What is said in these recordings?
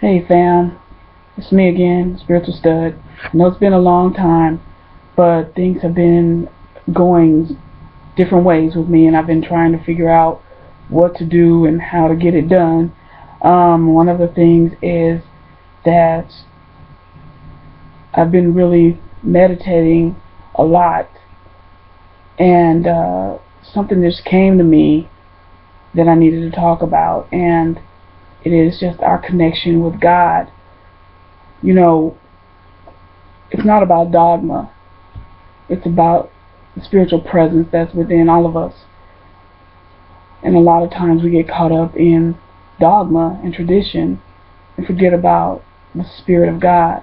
Hey fam, it's me again, Spiritual Stud. I know it's been a long time, but things have been going different ways with me, and I've been trying to figure out what to do and how to get it done. One of the things is that I've been really meditating a lot, and something just came to me that I needed to talk about, and it is just our connection with God. You know, it's not about dogma. It's about the spiritual presence that's within all of us. And a lot of times we get caught up in dogma and tradition and forget about the Spirit of God.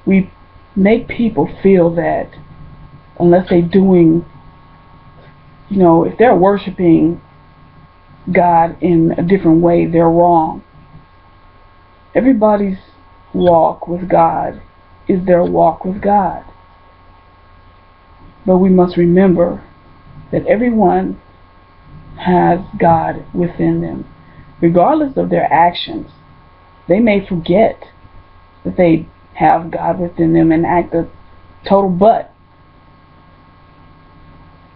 We make people feel that unless they're doing, if they're worshiping God in a different way, they're wrong. Everybody's walk with God is their walk with God. But we must remember that everyone has God within them. Regardless of their actions, they may forget that they have God within them and act a total butt.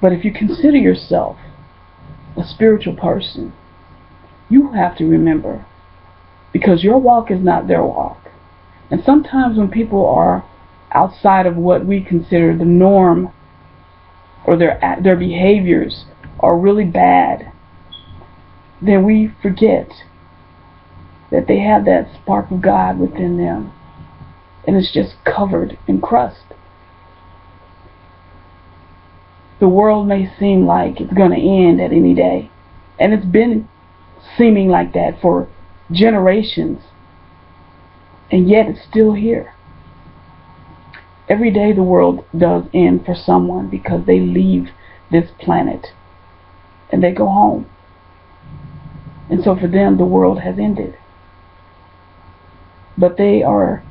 But if you consider yourself a spiritual person, you have to remember, because your walk is not their walk. And sometimes when people are outside of what we consider the norm, or their behaviors are really bad, then we forget that they have that spark of God within them, and it's just covered in crust. The world may seem like it's going to end at any day, and it's been seeming like that for generations, and yet it's still here. Every day the world does end for someone, because they leave this planet and they go home. And so for them the world has ended. But they are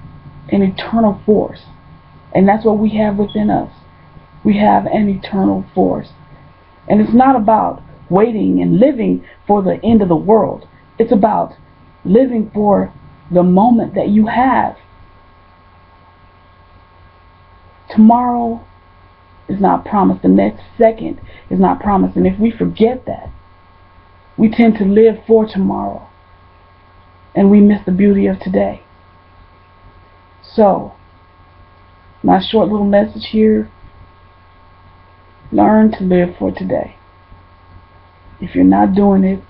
an eternal force, and that's what we have within us. We have an eternal force. And it's not about waiting and living for the end of the world. It's about living for the moment that you have. Tomorrow is not promised. The next second is not promised. And if we forget that, we tend to live for tomorrow, and we miss the beauty of today. So, my short little message here: learn to live for today. If you're not doing it,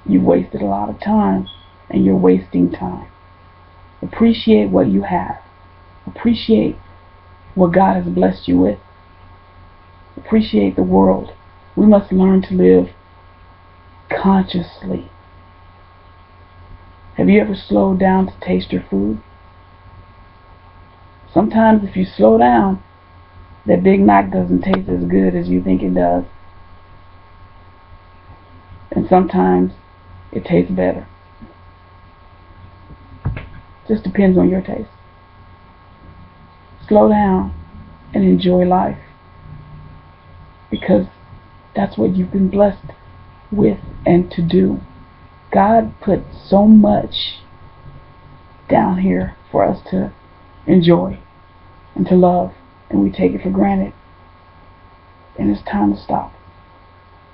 you've wasted a lot of time, and you're wasting time. Appreciate what you have. Appreciate what God has blessed you with. Appreciate the world. We must learn to live consciously. Have you ever slowed down to taste your food? Sometimes if you slow down, that Big Mac doesn't taste as good as you think it does. And sometimes it tastes better. Just depends on your taste. Slow down and enjoy life, because that's what you've been blessed with and to do. God put so much down here for us to enjoy and to love, and we take it for granted. And it's time to stop.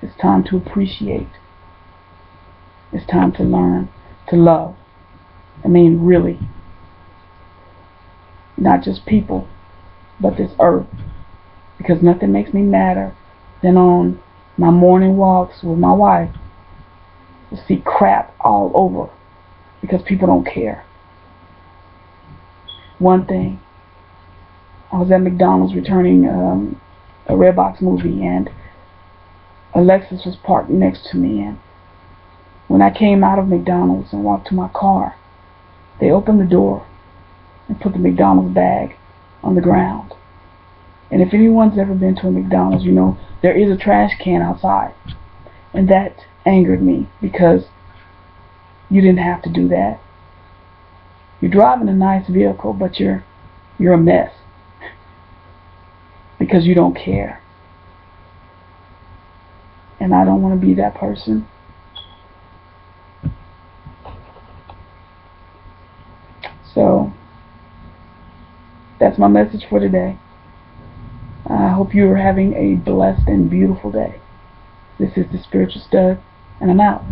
It's time to appreciate. It's time to learn to love. I mean, really. Not just people, but this earth. Because nothing makes me madder than on my morning walks with my wife to see crap all over because people don't care. One thing, I was at McDonald's returning a Redbox movie, and a Lexus was parked next to me, and when I came out of McDonald's and walked to my car, they opened the door and put the McDonald's bag on the ground. And if anyone's ever been to a McDonald's, you know there is a trash can outside. And that angered me, because you didn't have to do that. You're driving a nice vehicle, but you're a mess because you don't care. And I don't want to be that person. So that's my message for today. I hope you are having a blessed and beautiful day. This is the Spiritual Stud, and I'm out.